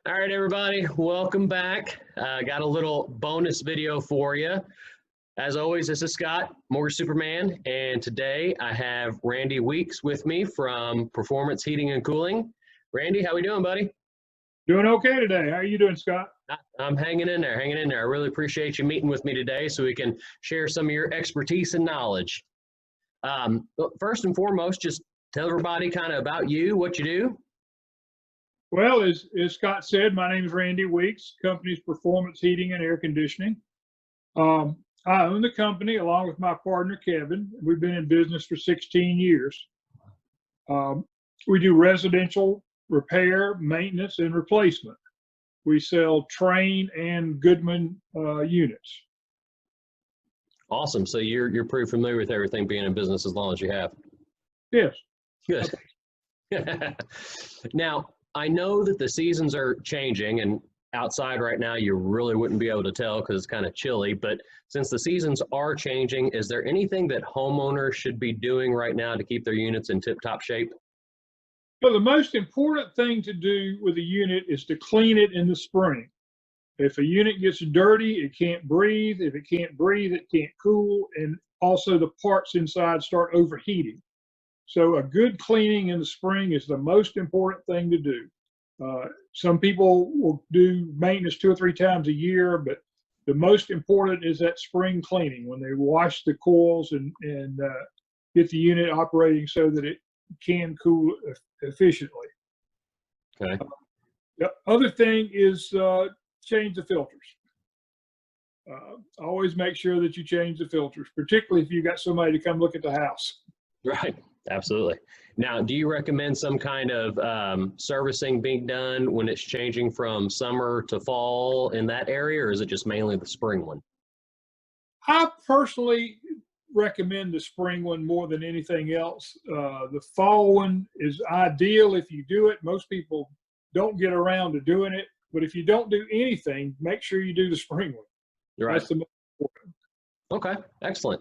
All right, everybody, welcome back. Got a little bonus video for you. As always, this is Scott, Mortgage Superman, and today I have Randy Weeks with me from Performance Heating and Cooling. Randy, how we doing, buddy? Doing okay today. How are you doing, Scott? I'm hanging in there, hanging in there. I really appreciate you meeting with me today so we can share some of your expertise and knowledge. But first and foremost, just tell everybody kind of about you, what you do. Well, as Scott said, my name is Randy Weeks, company's Performance Heating and Air Conditioning. I own the company along with my partner, Kevin. We've been in business for 16 years. We do residential repair, maintenance, and replacement. We sell Trane and Goodman units. Awesome. So you're pretty familiar with everything being in business as long as you have. Yes. Good. Now, I know that the seasons are changing, and outside right now you really wouldn't be able to tell because it's kind of chilly, but since the seasons are changing, is there anything that homeowners should be doing right now to keep their units in tip-top shape? Well, the most important thing to do with a unit is to clean it in the spring. If a unit gets dirty, it can't breathe. If it can't breathe, it can't cool. And also the parts inside start overheating. So a good cleaning in the spring is the most important thing to do. Some people will do maintenance 2 or 3 times a year, but the most important is that spring cleaning when they wash the coils and get the unit operating so that it can cool efficiently. Okay. The other thing is change the filters. Always make sure that you change the filters, particularly if you got somebody to come look at the house. Right. Absolutely. Now, do you recommend some kind of servicing being done when it's changing from summer to fall in that area, or is it just mainly the spring one? I personally recommend the spring one more than anything else. The fall one is ideal if you do it. Most people don't get around to doing it, but if you don't do anything, make sure you do the spring one. Right. That's the most important. Okay. Excellent.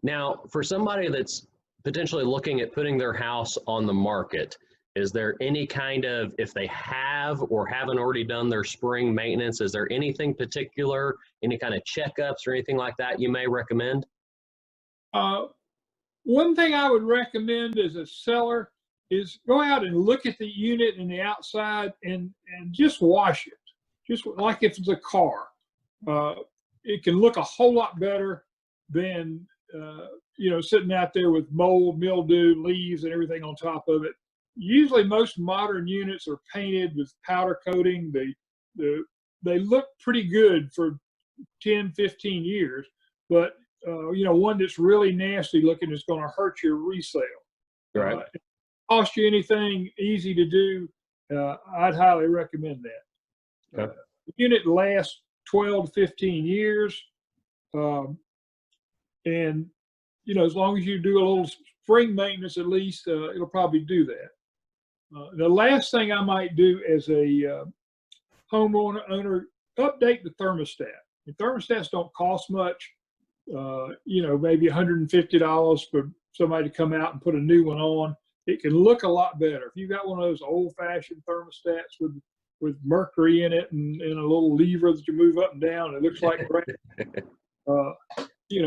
Now, for somebody that's potentially looking at putting their house on the market, is there any kind of, if they have or haven't already done their spring maintenance, is there anything particular, any kind of checkups or anything like that you may recommend? One thing I would recommend as a seller is go out and look at the unit and the outside and just wash it. Just like if it's a car. It can look a whole lot better than sitting out there with mold, mildew, leaves, and everything on top of it. Usually most modern units are painted with powder coating. They look pretty good for 10, 15 years, but one that's really nasty looking is going to hurt your resale. Right. If it costs you anything easy to do, I'd highly recommend that. Okay. The unit lasts 12 to 15 years. And as long as you do a little spring maintenance, at least it'll probably do that. The last thing I might do as a homeowner, update the thermostat. The thermostats don't cost much. Maybe $150 for somebody to come out and put a new one on. It can look a lot better. If you got one of those old-fashioned thermostats with mercury in it and a little lever that you move up and down, it looks like crap.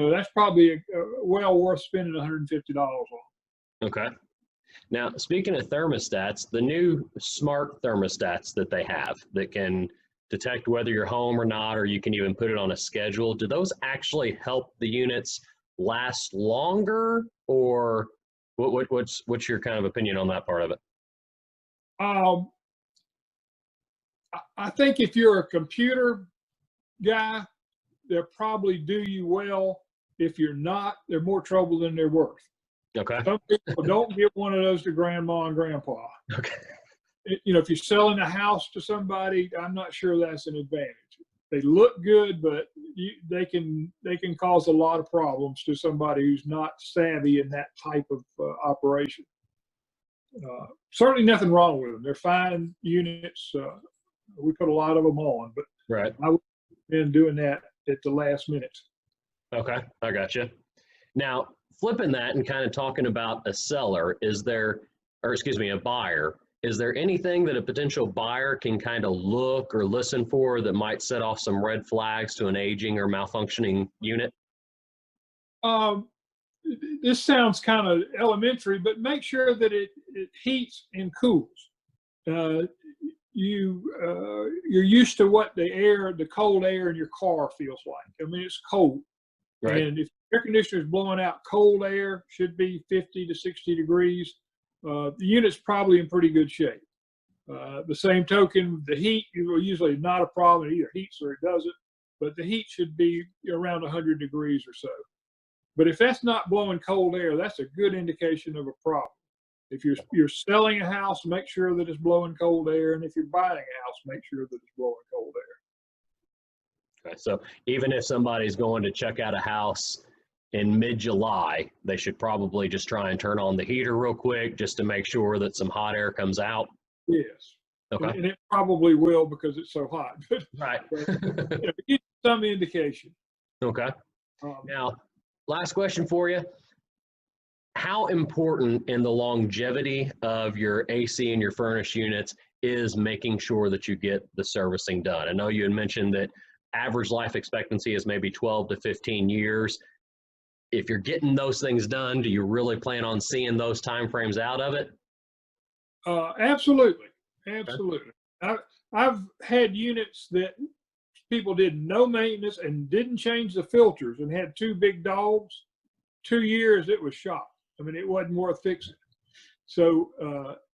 That's probably well worth spending $150 on. Okay. Now, speaking of thermostats, the new smart thermostats that they have that can detect whether you're home or not, or you can even put it on a schedule, do those actually help the units last longer, or what's your kind of opinion on that part of it? I think if you're a computer guy, they'll probably do you well. If you're not, they're more trouble than they're worth. Okay. Some people don't give one of those to grandma and grandpa. Okay. If you're selling a house to somebody, I'm not sure that's an advantage. They look good, but they can cause a lot of problems to somebody who's not savvy in that type of operation. Certainly nothing wrong with them. They're fine units. We put a lot of them on, but Right. I would been doing that at the last minute. Okay, I got you. Now, flipping that and kind of talking about a seller, a buyer, is there anything that a potential buyer can kind of look or listen for that might set off some red flags to an aging or malfunctioning unit? Um, this sounds kind of elementary, but make sure that it heats and cools. Uh, you're used to what the cold air in your car feels like. I mean, it's cold. Right. And if air conditioner is blowing out cold air, should be 50 to 60 degrees, the unit's probably in pretty good shape. The same token, the heat usually not a problem. It either heats or it doesn't, but the heat should be around 100 degrees or so. But if that's not blowing cold air, that's a good indication of a problem. If you're selling a house, make sure that it's blowing cold air, and if you're buying a house, make sure that it's blowing cold air. Okay, so even if somebody's going to check out a house in mid-July, they should probably just try and turn on the heater real quick just to make sure that some hot air comes out. Yes. Okay. And it probably will because it's so hot. Right. But, give some indication. Okay. Now, last question for you. How important in the longevity of your AC and your furnace units is making sure that you get the servicing done? I know you had mentioned that average life expectancy is maybe 12 to 15 years. If you're getting those things done, do you really plan on seeing those timeframes out of it? Absolutely. Absolutely. I've had units that people did no maintenance and didn't change the filters and had two big dogs. 2 years, it was shot. I mean, it wasn't worth fixing. So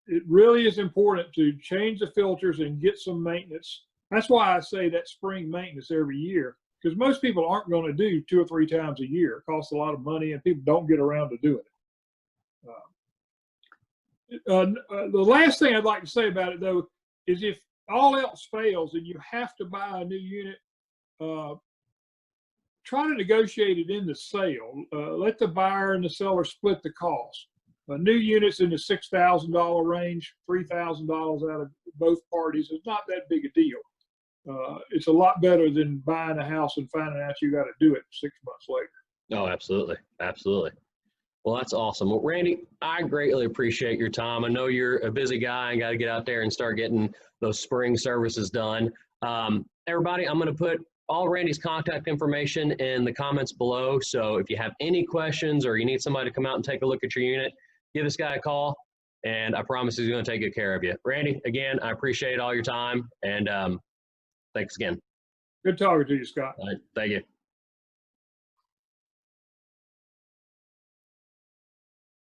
it really is important to change the filters and get some maintenance. That's why I say that spring maintenance every year, because most people aren't going to do 2 or 3 times a year. It costs a lot of money and people don't get around to doing it. The last thing I'd like to say about it, though, is if all else fails and you have to buy a new unit, try to negotiate it in the sale. Let the buyer and the seller split the cost. New units in the $6,000 range, $3,000 out of both parties is not that big a deal. It's a lot better than buying a house and finding out you got to do it 6 months later. Oh, absolutely. Absolutely. Well, that's awesome. Well, Randy, I greatly appreciate your time. I know you're a busy guy and got to get out there and start getting those spring services done. Everybody, I'm going to put all Randy's contact information in the comments below. So if you have any questions or you need somebody to come out and take a look at your unit, give this guy a call, and I promise he's going to take good care of you. Randy, again, I appreciate all your time, and thanks again. Good talking to you, Scott. All right, thank you.